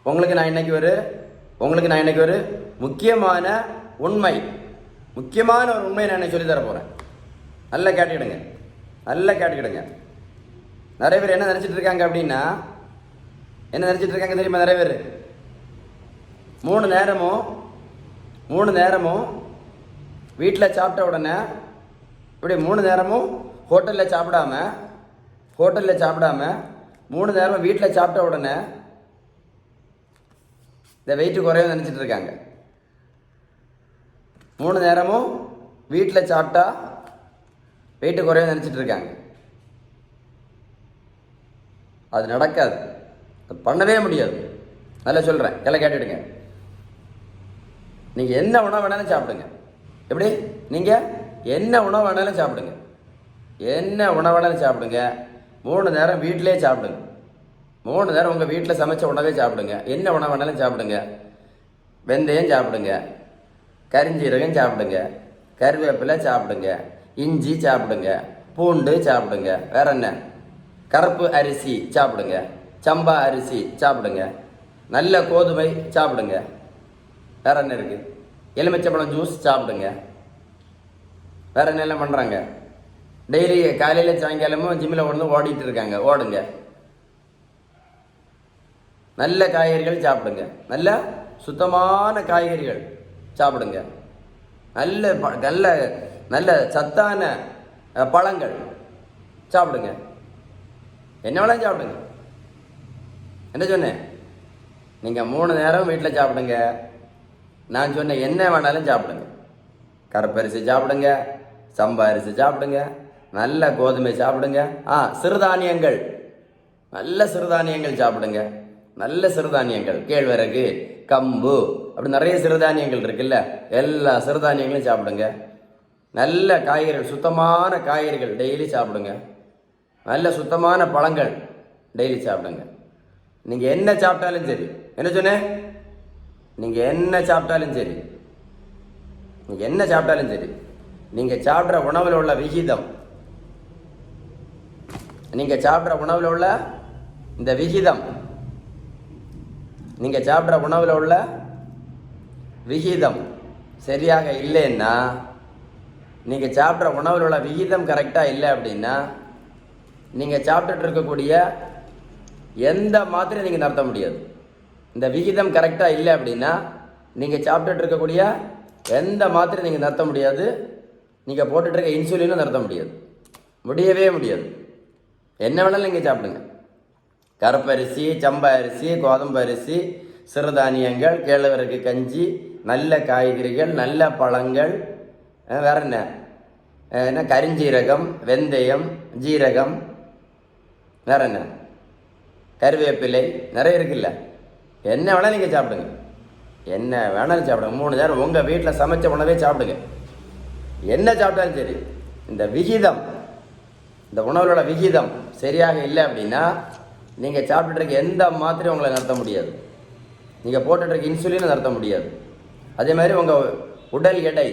உங்களுக்கு நான் இன்னைக்கு ஒரு முக்கியமான உண்மை, முக்கியமான ஒரு உண்மையை நான் சொல்லி தர போகிறேன். நல்லா கேட்டுக்கிடுங்க. நிறைய பேர் என்ன நினச்சிட்டு இருக்காங்க அப்படின்னா, என்ன நினச்சிட்டு இருக்காங்க தெரியுமா? நிறைய பேர் மூணு நேரமும் வீட்டில் சாப்பிட்ட உடனே இப்படி 3 நேரமும் ஹோட்டலில் சாப்பிடாம 3 நேரமும் வீட்டில் சாப்பிட்ட உடனே இந்த வெயிட்டு குறையும் நினச்சிட்டு இருக்காங்க. 3 நேரமும் வீட்டில் சாப்பிட்டா வெயிட்டு குறையும் நினச்சிட்டு இருக்காங்க. அது நடக்காது, அது பண்ணவே முடியாது. நல்லா சொல்கிறேன், எல்லாம் கேட்டுடுங்க. நீங்கள் என்ன உணவு வேணாலும் சாப்பிடுங்க. எப்படி? நீங்கள் என்ன உணவு வேணாலும் சாப்பிடுங்க. 3 நேரம் வீட்டிலே சாப்பிடுங்க. 3 நேரம் உங்கள் வீட்டில் சமைச்ச உணவே சாப்பிடுங்க. என்ன உணவு வேணாலும் சாப்பிடுங்க. வெந்தயம் சாப்பிடுங்க, கரிஞ்சீரகம் சாப்பிடுங்க, கருவேப்பிலை சாப்பிடுங்க, இஞ்சி சாப்பிடுங்க, பூண்டு சாப்பிடுங்க. வேற என்ன? கருப்பு அரிசி சாப்பிடுங்க, சம்பா அரிசி சாப்பிடுங்க, நல்ல கோதுமை சாப்பிடுங்க. வேற என்ன இருக்கு? எலுமிச்சம்பழம் ஜூஸ் சாப்பிடுங்க. வேற என்ன எல்லாம் பண்ணுறாங்க? டெய்லி காலையில் சாயங்காலமும் ஜிம்மில் ஓடிட்டு இருக்காங்க. ஓடுங்க. நல்ல காய்கறிகள் சாப்பிடுங்க, நல்ல சுத்தமான காய்கறிகள் சாப்பிடுங்க, நல்ல நல்ல நல்ல சத்தான பழங்கள் சாப்பிடுங்க. என்ன வேணாலும் சாப்பிடுங்க. என்ன சொன்னேன்? நீங்கள் 3 நேரம் வீட்டில் சாப்பிடுங்க. நான் சொன்னேன் என்ன வேணாலும் சாப்பிடுங்க. கருப்பரிசி சாப்பிடுங்க, சம்பா அரிசி சாப்பிடுங்க, நல்ல கோதுமை சாப்பிடுங்க. சிறுதானியங்கள், நல்ல சிறுதானியங்கள் சாப்பிடுங்க. நல்ல சிறுதானியங்கள், கேழ்வரகு, கம்பு, அப்படி நிறைய சிறுதானியங்கள் இருக்குல்ல, எல்லா சிறுதானியங்களும் சாப்பிடுங்க. நல்ல காய்கறிகள், சுத்தமான காய்கறிகள் டெய்லி சாப்பிடுங்க. நல்ல சுத்தமான பழங்கள் டெய்லி சாப்பிடுங்க. நீங்கள் என்ன சாப்பிட்டாலும் சரி. என்ன சொன்னேன்? நீங்கள் என்ன சாப்பிட்டாலும் சரி, நீங்கள் சாப்பிட்ற உணவில் உள்ள விகிதம், நீங்கள் சாப்பிட்ற உணவில் உள்ள இந்த விகிதம், நீங்கள் சாப்பிட்ற உணவில் உள்ள விகிதம் சரியாக இல்லைன்னா, நீங்கள் சாப்பிட்ற உணவில் உள்ள விகிதம் கரெக்டாக இல்லை அப்படின்னா, நீங்கள் சாப்பிட்டுட்டு இருக்கக்கூடிய எந்த மாத்திரையும் நீங்கள் நடத்த முடியாது. இந்த விகிதம் கரெக்டாக இல்லை அப்படின்னா, நீங்கள் சாப்பிட்டுட்டு இருக்கக்கூடிய எந்த மாத்திரையும் நீங்கள் நடத்த முடியாது. நீங்கள் போட்டுட்டு இருக்க இன்சுலினும் நடத்த முடியாது, முடியவே முடியாது. என்ன வேணாலும் நீங்கள் சாப்பிடுங்க. கருப்பரிசி, சம்பா அரிசி, கோதம்பு அரிசி, சிறுதானியங்கள், கேழ்வரகு கஞ்சி, நல்ல காய்கறிகள், நல்ல பழங்கள், வேற என்ன கரிஞ்சீரகம், வெந்தயம், ஜீரகம், வேற என்ன கருவேப்பிலை, நிறைய இருக்குல்ல. என்ன வேணாலும் நீங்கள் சாப்பிடுங்க. என்ன வேணாலும் சாப்பிடுங்க. 3 நேரம் உங்கள் வீட்டில் சமைச்ச உணவே சாப்பிடுங்க. என்ன சாப்பிட்டாலும் சரி, இந்த விகிதம், இந்த உணவுகளோட விகிதம் சரியாக இல்லை அப்படின்னா, நீங்கள் சாப்பிட்டுட்டு இருக்க எந்த மாத்திரையும் உங்களை நடத்த முடியாது. நீங்கள் போட்டுட்டு இருக்க இன்சுலினும் நடத்த முடியாது. அதே மாதிரி உங்கள் உடல் எடை,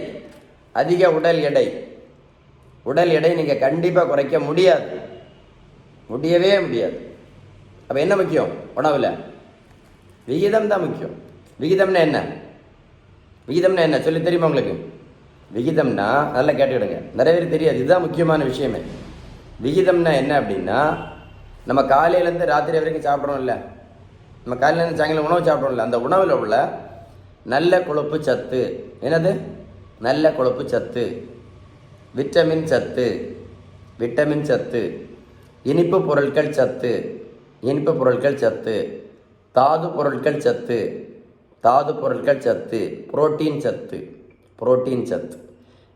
அதிக உடல் எடை நீங்கள் கண்டிப்பாக குறைக்க முடியாது, முடியவே முடியாது. அப்போ என்ன முக்கியம்? உணவில் விகிதம் தான் முக்கியம். விகிதம்னா என்ன சொல்லி தெரியுமா உங்களுக்கு? விகிதம்னா நல்லா கேட்டுக்கிடுங்க, நிறைய பேர் தெரியாது. இதுதான் முக்கியமான விஷயமே. விகிதம்னா என்ன அப்படின்னா, நம்ம காலையிலேருந்து ராத்திரி வரைக்கும் சாப்பிட்றோம்ல, நம்ம காலையிலேருந்து சாயங்காலம் உணவு சாப்பிட்றோம்ல, அந்த உணவில் உள்ள நல்ல கொழுப்பு சத்து, என்னது நல்ல கொழுப்பு சத்து, விட்டமின் சத்து, இனிப்பு பொருட்கள் சத்து, தாது பொருட்கள் சத்து, புரோட்டீன் சத்து,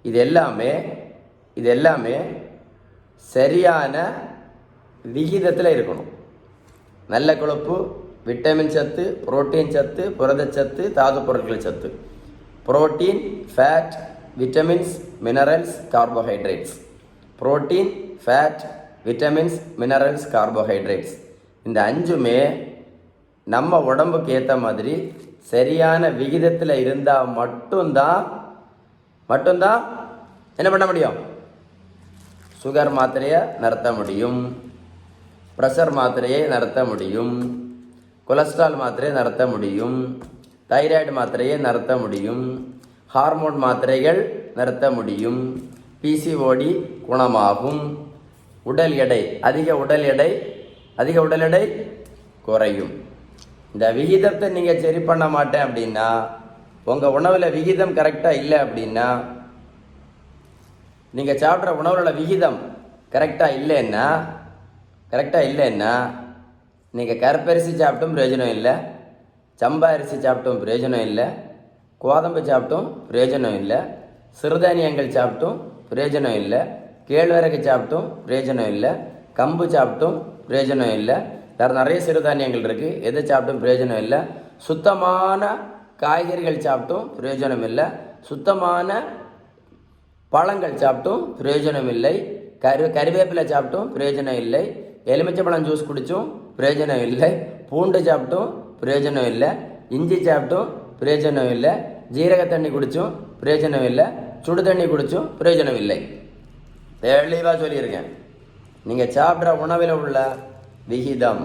இது எல்லாமே சரியான விகிதத்தில் இருக்கணும். நல்ல கொழுப்பு, விட்டமின் சத்து, புரோட்டீன் சத்து, புரதச்சத்து, தாது பொருட்கள் சத்து, protein, fat, vitamins, minerals, carbohydrates. Protein, fat, vitamins, minerals, carbohydrates, இந்த 5மே நம்ம உடம்புக்கு ஏற்ற மாதிரி சரியான விகிதத்தில் இருந்தால் மட்டும்தான் என்ன பண்ண முடியும்? சுகர் மாத்திரையை நிறுத்த முடியும், ப்ரெஷர் மாத்திரையை நிறுத்த முடியும், கொலஸ்ட்ரால் மாத்திரையை நிறுத்த முடியும், தைராய்டு மாத்திரையை நிறுத்த முடியும், ஹார்மோன் மாத்திரைகள் நிறுத்த முடியும், பிசிஓடி குணமாகும், உடல் எடை அதிக உடல் எடை குறையும். இந்த விகிதத்தை நீங்கள் சரி பண்ண மாட்டேன் அப்படின்னா, உங்கள் உணவில் விகிதம் கரெக்டாக இல்லை அப்படின்னா, நீங்கள் சாப்பிட்ற உணவுல விகிதம் கரெக்டாக இல்லைன்னா நீங்கள் கருப்பரிசி சாப்பிட்டும் பிரயோஜனம் இல்லை, சம்பா அரிசி சாப்பிட்டும் பிரயோஜனம் இல்லை, கோதம்பு சாப்பிட்டும் பிரயோஜனம் இல்லை, சிறுதானியங்கள் சாப்பிட்டும் பிரயோஜனம் இல்லை, கேழ்வரகு சாப்பிட்டும் பிரயோஜனம் இல்லை, கம்பு சாப்பிட்டும் பிரயோஜனம் இல்லை. வேறு நிறைய சிறுதானியங்கள் இருக்குது, எதை சாப்பிட்டும் பிரயோஜனம் இல்லை. சுத்தமான காய்கறிகள் சாப்பிட்டும் பிரயோஜனம் இல்லை, சுத்தமான பழங்கள் சாப்பிட்டும் பிரயோஜனம் இல்லை, கறிவேப்பிலை சாப்பிட்டும் பிரயோஜனம் இல்லை, எலுமிச்சம்பழம் ஜூஸ் குடித்தும் பிரயோஜனம் இல்லை, பூண்டு சாப்பிட்டும் பிரயோஜனம் இல்லை, இஞ்சி சாப்பிட்டும் பிரயோஜனம் இல்லை, ஜீரக தண்ணி குடித்தும் பிரயோஜனம் இல்லை, சுடு தண்ணி குடித்தும் பிரயோஜனம் இல்லை. தெளிவாக சொல்லியிருக்கேன். நீங்கள் சாப்பிட்ற உணவில் உள்ள விகிதம்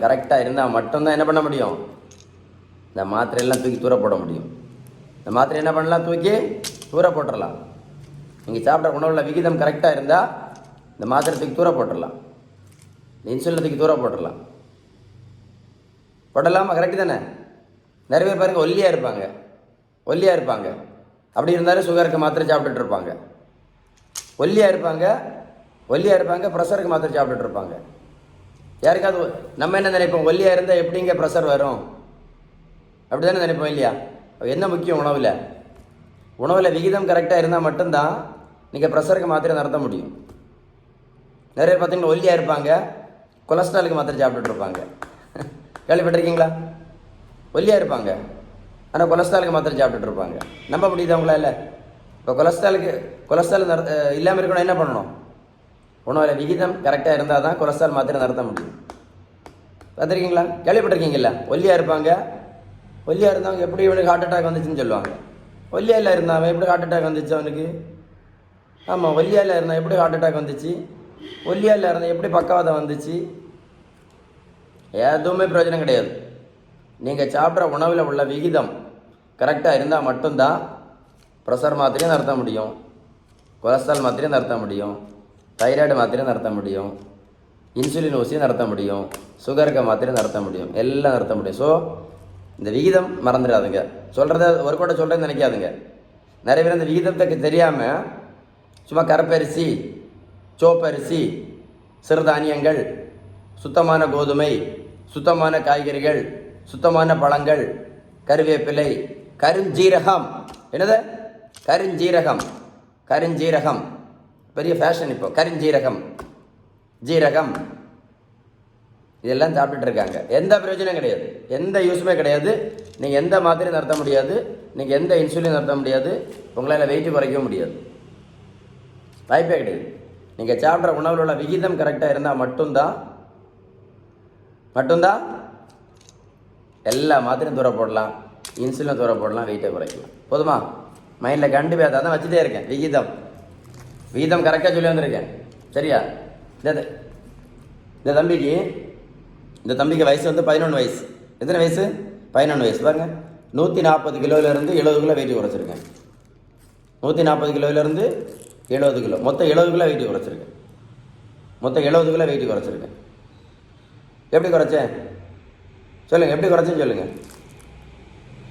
கரெக்டாக இருந்தால் மட்டும்தான் என்ன பண்ண முடியும், இந்த மாத்திரையெல்லாம் தூக்கி தூர போட முடியும். இந்த மாத்திரை என்ன பண்ணலாம், தூக்கி தூர போட்டுடலாம். நீங்கள் சாப்பிட்ற உணவில் விகிதம் கரெக்டாக இருந்தால் இந்த மாத்திரை தூக்கி தூர போட்டுடலாம், இன்சுலின் தூக்கி தூர போட்டுடலாம். போடலாமா? கரெக்டு தானே? நிறைய பேர் பாருங்கள் ஒல்லியாக இருப்பாங்க. அப்படி இருந்தாலும் சுகருக்கு மாத்திரை சாப்பிட்டுட்டு இருப்பாங்க. ஒல்லியாக இருப்பாங்க, ப்ரெஷருக்கு மாத்திரை சாப்பிட்டுட்டு இருப்பாங்க. யாருக்காவது நம்ம என்ன நினைப்போம், ஒல்லியாக இருந்தால் எப்படிங்க ப்ரெஷர் வரும், அப்படி தானே நினைப்போம் இல்லையா? என்ன முக்கியம், உணவில் விகிதம் கரெக்டாக இருந்தால் மட்டும்தான் நீங்கள் ப்ரெஷருக்கு மாத்திரை நடத்த முடியும். நிறைய பார்த்தீங்கன்னா ஒல்லியாக இருப்பாங்க, கொலஸ்ட்ராலுக்கு மாத்திரை சாப்பிட்டுட்டு இருப்பாங்க. கேள்விப்பட்டிருக்கீங்களா? ஒல்லியாக இருப்பாங்க ஆனால் கொலஸ்ட்ராலுக்கு மாத்திரை சாப்பிட்டுட்டு இருப்பாங்க. நம்ப முடியுது அவங்களா? இல்லை. இப்போ கொலஸ்ட்ரால் இல்லாமல் இருக்கணும், என்ன பண்ணணும்? உணவில் விகிதம் கரெக்டாக இருந்தால் தான் கொலஸ்ட்ரால் மாத்திரை நடத்த முடியும். பார்த்துருக்கீங்களா? கேள்விப்பட்டிருக்கீங்களா? ஒல்லியாக இருந்தவங்க எப்படி இவனுக்கு ஹார்ட் அட்டாக் வந்துச்சுன்னு சொல்லுவாங்க. ஒல்லியாக இருந்தான் எப்படி ஹார்ட் அட்டாக் வந்துச்சு அவனுக்கு? ஆமாம், ஒல்லியாக இருந்தால் எப்படி ஹார்ட் அட்டாக் வந்துச்சு, ஒல்லியாக இருந்தால் எப்படி பக்கவாதம் வந்துச்சு? எதுவுமே பிரயோஜனம் கிடையாது. நீங்கள் சாப்பிட்ற உணவில் உள்ள விகிதம் கரெக்டாக இருந்தால் மட்டும்தான் ப்ரெஷர் மாத்திரையும் நடத்த முடியும், கொலஸ்ட்ரால் மாத்திரையும் நடத்த முடியும், தைராய்டு மாத்திரையும் நடத்த முடியும், இன்சுலின் ஊசியும் நடத்த முடியும், சுகருக்கு மாத்திரையும் நடத்த முடியும், எல்லாம் நடத்த முடியும். ஸோ இந்த விகிதம் மறந்துடாதுங்க. சொல்கிறத ஒரு கூட சொல்கிறேன்னு நினைக்காதுங்க. நிறைய பேர் இந்த விகிதத்துக்கு தெரியாமல் சும்மா கருப்பரிசி, சோப்பரிசி, சிறுதானியங்கள், சுத்தமான கோதுமை, சுத்தமான காய்கறிகள், சுத்தமான பழங்கள், கருவேப்பிலை, கருஞ்சீரகம். என்னது? கருஞ்சீரகம் பெரிய ஃபேஷன் இப்போ. ஜீரகம் இதெல்லாம் சாப்பிட்டுட்டு இருக்காங்க. எந்த பிரயோஜனம் கிடையாது, எந்த யூஸுமே கிடையாது. நீங்கள் எந்த மாத்திரையும் நடத்த முடியாது, நீங்கள் எந்த இன்சுலின் நடத்த முடியாது, உங்களால் வெயிட் குறைக்கவும் முடியாது, வாய்ப்பே கிடையாது. நீங்கள் சாப்பிட்ற உணவில் உள்ள விகிதம் கரெக்டாக இருந்தால் மட்டும்தான் எல்லா மாத்திரையும் தூர போடலாம், இன்சுலின் தூர போடலாம், வெயிட்டை குறைக்கலாம். போதுமா? மைண்டில் கண்டிப்பாக அதை தான் வச்சுட்டே இருக்கேன். விகிதம் கரெக்டாக சொல்லி வந்திருக்கேன். சரியா? இந்த தம்பிக்கு வயசு வந்து 11 வயசு. எத்தனை வயசு? 11 வயசு. பாருங்க, 140 கிலோவிலேருந்து 70 கிலோ வெயிட் குறைச்சிருக்கேன். 140 கிலோவிலேருந்து 70 கிலோ, மொத்தம் 70 கிலோ வெயிட் குறைச்சிருக்கேன். எப்படி குறைச்சேன் சொல்லுங்கள்? எப்படி குறைச்சேன்னு சொல்லுங்கள்.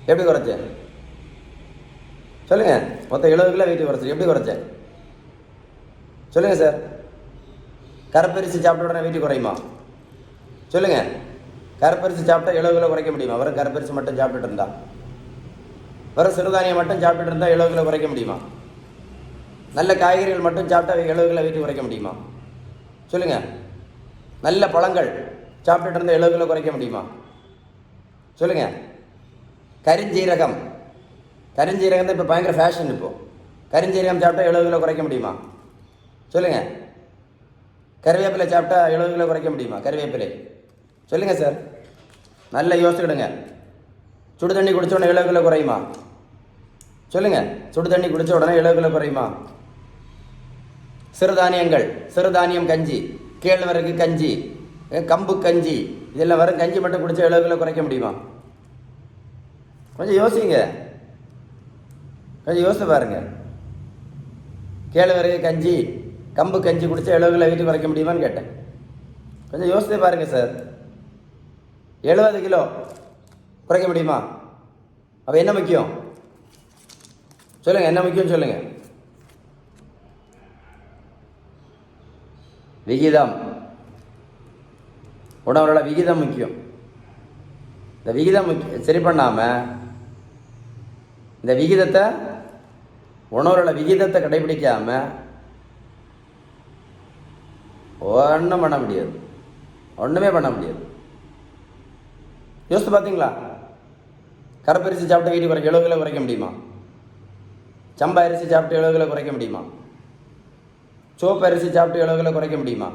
எப்படி குறைச்சேன் சொல்லுங்கள்? மொத்தம் 70 கிலோ வெயிட் குறைச்சிருக்கேன். எப்படி குறைச்சேன் சொல்லுங்கள் சார்? கருப்பரிசி சாப்பிட்ட உடனே வெயிட் குறையுமா? சொல்லுங்கள். கருப்பரிசி சாப்பிட்டா 70 கிலோ குறைக்க முடியுமா? வெறும் கருப்பரிசி மட்டும் சாப்பிட்டுட்டு இருந்தா, வெறும் சிறுதானியம் மட்டும் சாப்பிட்டுட்டு இருந்தால் 70 கிலோ குறைக்க முடியுமா? நல்ல காய்கறிகள் மட்டும் சாப்பிட்டா 70 கிலோ வெயிட் குறைக்க முடியுமா? சொல்லுங்கள். நல்ல பழங்கள் சாப்பிட்டுட்டு இருந்தால் 70 கிலோ குறைக்க முடியுமா? சொல்லுங்கள். கருஞ்சீரகம் தான் இப்போ பயங்கர ஃபேஷன். இப்போது கருஞ்சீரகம் சாப்பிட்டா 70 கிலோ குறைக்க முடியுமா? சொல்லுங்கள். கருவேப்பிலை சாப்பிட்டா 70 கிலோ குறைக்க முடியுமா? கருவேப்பிலை சொல்லுங்கள் சார், நல்லா யோசிச்சுக்கிடுங்க. சுடு தண்ணி குடித்த உடனே 70 கிலோ குறையுமா? சொல்லுங்கள். சுடு தண்ணி குடித்த உடனே 70 கிலோ குறையுமா? சிறுதானியம் கஞ்சி, கேழ்வரகு கஞ்சி, கம்பு கஞ்சி, இதெல்லாம் வரும் கஞ்சி மட்டும் குடிச்சா 70 கிலோ குறைக்க முடியுமா? கொஞ்சம் யோசிங்க, கொஞ்சம் யோசித்து பாருங்க. கேழ்வரகு கஞ்சி, கம்பு கஞ்சி குடிச்சா 70 கிலோ வெயிட் குறைக்க முடியுமான்னு கேட்டேன். கொஞ்சம் யோசித்து பாருங்க சார். 70 கிலோ குறைக்க முடியுமா? அப்போ என்ன முக்கியம் சொல்லுங்க, என்ன முக்கியம் சொல்லுங்க? விகிதம், உணவோட விகிதம் முக்கியம். இந்த விகிதம் சரி பண்ணாமல் இந்த விகிதத்தை, உணவோட விகிதத்தை கடைபிடிக்காமல் ஒன்றும் பண்ண முடியாது, ஒன்றுமே பண்ண முடியாது. யோசித்து பார்த்தீங்களா? கருப்பரிசி சாப்பிட்டு வீட்டுக்கு குறைக்க 70 கிலோ குறைக்க முடியுமா? சம்பா அரிசி சாப்பிட்டு 70 கிலோ குறைக்க முடியுமா? சோப்பு அரிசி சாப்பிட்டு 70 கிலோ குறைக்க முடியுமா?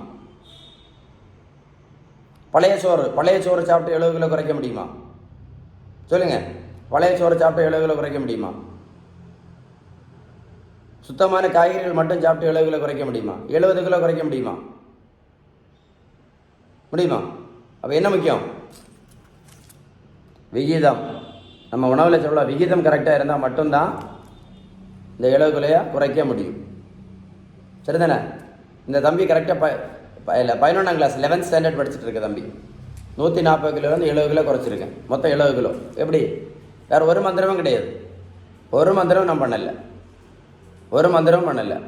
பழைய சோறு சாப்பிட்டு 70 கிலோ குறைக்க முடியுமா? சொல்லுங்க, பழைய சோறு சாப்பிட்டு 70 கிலோ குறைக்க முடியுமா? சுத்தமான காய்கறிகள் மட்டும் சாப்பிட்டு 70 கிலோ குறைக்க முடியுமா? 70 கிலோ குறைக்க முடியுமா? முடியுமா? அப்போ என்ன முக்கியம்? விகிதம். நம்ம உணவில் சொல்ல விகிதம் கரெக்டாக இருந்தால் மட்டும்தான் இந்த 70 கிலோயை குறைக்க முடியும். சரிதானே? இந்த தம்பி கரெக்டாக இல்லை 11ஆம் கிளாஸ் 11th ஸ்டாண்டர்ட் படிச்சுட்டு இருக்க தம்பி 140 கிலோலேருந்து 70 கிலோ குறைச்சிருக்கேன். மொத்தம் 70 கிலோ. எப்படி? வேறு ஒரு மந்திரமும் கிடையாது, ஒரு மந்திரமும் நான் பண்ணலை, ஒரு மந்திரமும் பண்ணலை.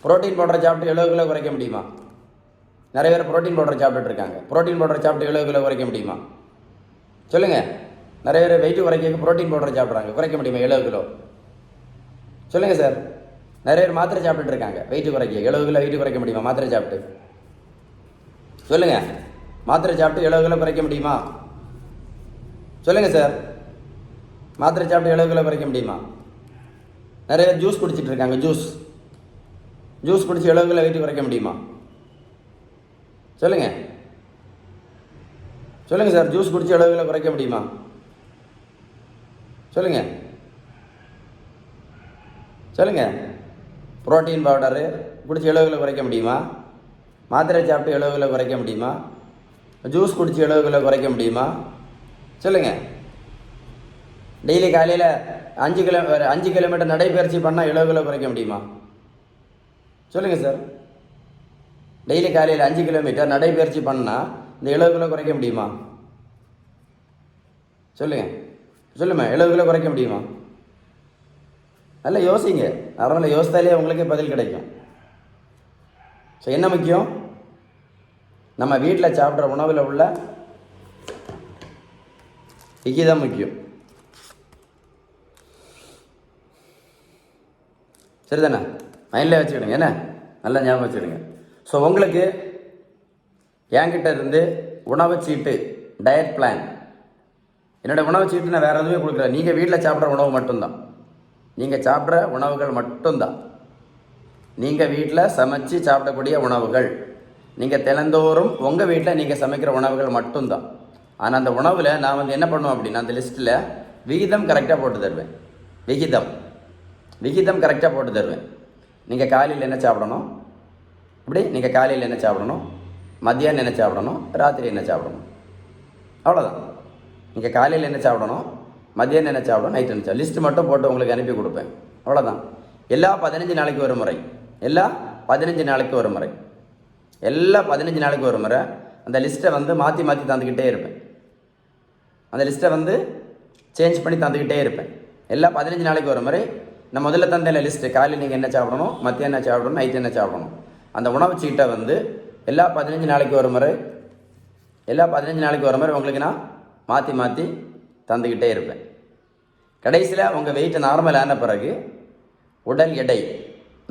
புரோட்டீன் பவுடரை சாப்பிட்டு 70 கிலோ குறைக்க முடியுமா? நிறைய பேர் புரோட்டீன் பவுடர் சாப்பிட்டுட்டு இருக்காங்க. புரோட்டீன் பவுடர் சாப்பிட்டு 70 கிலோ குறைக்க முடியுமா? சொல்லுங்கள். நிறைய பேர் வெயிட்டு குறைக்க புரோட்டீன் பவுடர் சாப்பிட்றாங்க, குறைக்க முடியுமா 70 கிலோ? சொல்லுங்கள் சார். நிறைய பேர் மாத்திரை சாப்பிட்டுட்டு இருக்காங்க, வெயிட்டு குறைக்க 70 கிலோ வெயிட்டு குறைக்க முடியுமா மாத்திரை சாப்பிட்டு? சொல்லுங்கள். மாத்திரை சாப்பிட்டு 70 கிலோ குறைக்க முடியுமா? சொல்லுங்கள் சார். மாத்திரை சாப்பிட்டு 70 கிலோ குறைக்க முடியுமா? நிறைய பேர் ஜூஸ் குடிச்சிட்டு இருக்காங்க, ஜூஸ் குடிச்சு 70 கிலோ வெயிட்டு குறைக்க முடியுமா? சொல்லுங்கள், சொல்லுங்கள் சார். ஜூஸ் குடிச்சு 70 கிலோ குறைக்க முடியுமா? சொல்லுங்கள், சொல்லுங்கள். புரோட்டீன் பவுடரு குடிச்சு 70 கிலோ குறைக்க முடியுமா? மாத்திரை சாப்பிட்டு 70 கிலோ குறைக்க முடியுமா? ஜூஸ் குடிச்சு 70 கிலோ குறைக்க முடியுமா? சொல்லுங்கள். டெய்லி காலையில் 5 கிலோமீட்டர் நடைபயிற்சி பண்ணால் 70 கிலோ குறைக்க முடியுமா? சொல்லுங்கள் சார். டெய்லி காலையில் 5 கிலோமீட்டர் நடைபயிற்சி பண்ணால் இந்த 70 கிலோ குறைக்க முடியுமா? சொல்லுங்கள், சொல்லுமா 70 கிலோ குறைக்க முடியுமா? நல்லா யோசிங்க. நார்மலாக யோசித்தாலே உங்களுக்கே பதில் கிடைக்கும். ஸோ என்ன முக்கியம்? நம்ம வீட்டில் சாப்பிட்ற உணவில் உள்ள விகிதம் முக்கியம். சரிதானே? மைண்டில் வச்சுக்கிடுங்க, என்ன நல்லா ஞாபகம் வச்சுக்கிடுங்க. ஸோ உங்களுக்கு என்கிட்ட இருந்து உணவு சீட்டு, டயட் பிளான், என்னோடய உணவு சீட்டு நான் வேறு எதுவுமே கொடுக்குறேன். நீங்கள் வீட்டில் சாப்பிட்ற உணவு மட்டும்தான், நீங்கள் சாப்பிட்ற உணவுகள் மட்டும்தான், நீங்கள் வீட்டில் சமைச்சு சாப்பிடக்கூடிய உணவுகள், நீங்கள் தினந்தோறும் உங்கள் வீட்டில் நீங்கள் சமைக்கிற உணவுகள் மட்டும்தான். ஆனால் அந்த உணவில் நான் என்ன பண்ணுவேன் அப்படின்னா, அந்த லிஸ்ட்டில் விகிதம் கரெக்டாக போட்டு தருவேன். விகிதம் கரெக்டாக போட்டு தருவேன். நீங்கள் காலையில் என்ன சாப்பிடணும், இப்படி நீங்கள் காலையில் என்ன சாப்பிடணும், மத்தியானம் என்ன சாப்பிடணும், ராத்திரி என்ன சாப்பிடணும், அவ்வளோதான். நீங்கள் காலையில் என்ன சாப்பிடணும், மத்தியானம் என்ன சாப்பிடணும், நைட் என்ன சாப்பிடணும், லிஸ்ட்டு மட்டும் போட்டு உங்களுக்கு அனுப்பி கொடுப்பேன். அவ்வளோதான். எல்லா 15 நாளைக்கு ஒரு முறை, எல்லா 15 நாளைக்கு ஒரு முறை, எல்லா 15 நாளைக்கு ஒரு முறை அந்த லிஸ்ட்டை மாற்றி மாற்றி தந்துக்கிட்டே இருப்பேன். அந்த லிஸ்ட்டை சேஞ்ச் பண்ணி தந்துக்கிட்டே இருப்பேன். எல்லா 15 நாளைக்கு ஒரு முறை நான் முதல்ல தந்த லிஸ்ட்டு, காலையில் நீங்கள் என்ன சாப்பிடணும், மத்தியானம் என்ன சாப்பிடணும், நைட் என்ன சாப்பிடணும், அந்த உணவு சீட்டை எல்லா 15 நாளைக்கு ஒரு முறை, எல்லா 15 நாளைக்கு ஒரு முறை உங்களுக்கு நான் மாற்றி மாற்றி தந்துக்கிட்டே இருப்பேன். கடைசியில் உங்கள் வெயிட் நார்மல் ஆன பிறகு, உடல் எடை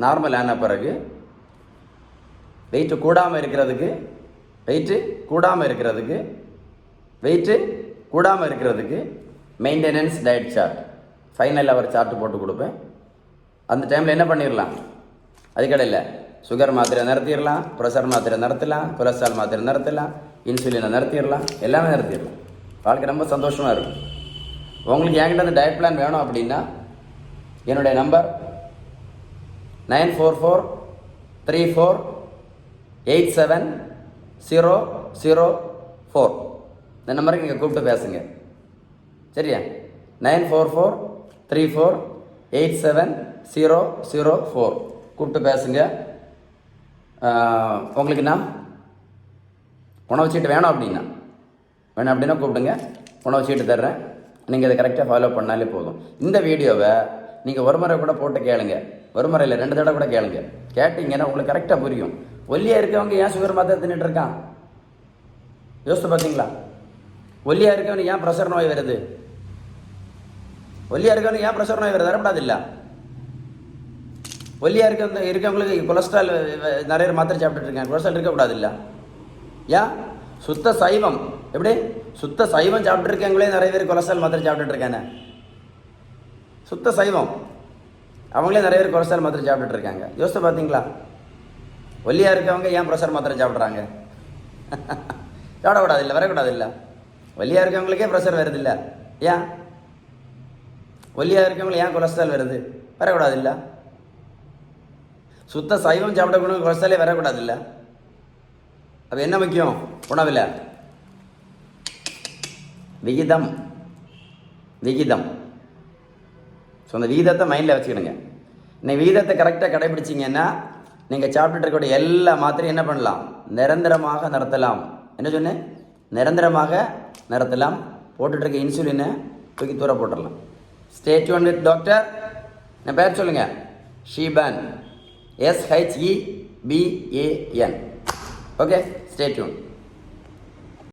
நார்மல் ஆன பிறகு, வெயிட்டு கூடாமல் இருக்கிறதுக்கு மெயின்டெனன்ஸ் டயட் சார்ட், ஃபைனல் அவர் சார்ட் போட்டு கொடுப்பேன். அந்த டைமில் என்ன பண்ணிடலாம், அதுக்கடையில் சுகர் மாத்திரை நிறுத்திடலாம், ப்ரெஷர் மாத்திரை நிறுத்தலாம், கொலஸ்ட்ரால் மாத்திரை நிறுத்தலாம், இன்சுலினை நிறுத்திடலாம், எல்லாமே நிறுத்திடலாம். வாழ்க்கை ரொம்ப சந்தோஷமாக இருக்கும். உங்களுக்கு என்கிட்ட அந்த டயட் பிளான் வேணும் அப்படின்னா என்னுடைய நம்பர் 9443487004. இந்த நம்பருக்கு நீங்கள் கூப்பிட்டு பேசுங்க. சரியா? 9434387004 கூப்பிட்டு பேசுங்க. உங்களுக்கு நான் உணவு சீட்டு வேணும் அப்படின்னா கூப்பிடுங்க, உணவு சீட்டு தர்றேன். நீங்கள் இதை கரெக்டாக ஃபாலோ பண்ணாலே போதும். இந்த வீடியோவை நீங்கள் ஒரு முறை கூட போட்டு கேளுங்க, ஒரு முறை இல்லை 2 தடவை கூட கேளுங்க. கேட்டிங்கன்னா உங்களுக்கு கரெக்டாக புரியும். ஒல்லியாக இருக்கவங்க ஏன் சுகர் மாத்திரை தின்னுட்டு இருக்கான்? யோசித்து பார்த்தீங்களா? ஒல்லியாக இருக்கவனுக்கு ஏன் ப்ரெஷர் நோய் வருது? ஒல்லியாக இருக்கவனுக்கு ஏன் ப்ரெஷர் நோய் வருது? வரக்கூடாது இல்லை? ஒல்லியாக இருக்கவங்களுக்கு கொலஸ்ட்ரால் நிறைய மாத்திரை சாப்பிட்டுட்டு இருக்காங்க, கொலஸ்ட்ரால் இருக்கக்கூடாது இல்லை? ஏன்? சுத்த சைவம். எப்படி? சுத்த சைவம் சாப்பிட்டு இருக்காங்களே நிறைய பேர் கொலஸ்ட்ரால் மாத்திரை சாப்பிட்டுட்டு இருக்காங்க. சுத்த சைவம் அவங்களே நிறைய பேர் கொலஸ்ட்ரால் மாத்திரை சாப்பிட்டுட்டு இருக்காங்க. யோசித்து பார்த்தீங்களா? ஒல்லியாக இருக்கவங்க ஏன் ப்ரெஷர் மாத்திரை சாப்பிட்றாங்க? சாப்பிடக்கூடாது இல்லை, வரக்கூடாது இல்லை? ஒல்லியாக இருக்கவங்களுக்கே ப்ரெஷர் வருது இல்லை? ஏன்? ஒல்லியாக இருக்கவங்களுக்கு ஏன் கொலஸ்ட்ரால் வருது? வரக்கூடாது இல்லை? சுத்த சைவம் சாப்பிடக்கூடாது, கொலஸ்ட்ராலே வரக்கூடாது இல்லை? அப்போ என்ன முக்கியம் உணவில்? விகிதம். ஸோ அந்த விகிதத்தை மைண்டில் வச்சுக்கிடுங்க. இன்னைக்கு விகிதத்தை கரெக்டாக கடைபிடிச்சிங்கன்னா நீங்கள் சாப்பிட்டுட்டு இருக்கக்கூடிய எல்லா மாத்திரையும் என்ன பண்ணலாம்? நிரந்தரமாக நிறுத்தலாம். என்ன சொன்னேன்? நிரந்தரமாக நிறுத்தலாம். போட்டுட்ருக்க இன்சுலினை தூக்கி தூர போட்டுடலாம். Stay tune with doctor. என் பேர் சொல்லுங்கள், Sheban, SHEBAN. Okay, stay tune.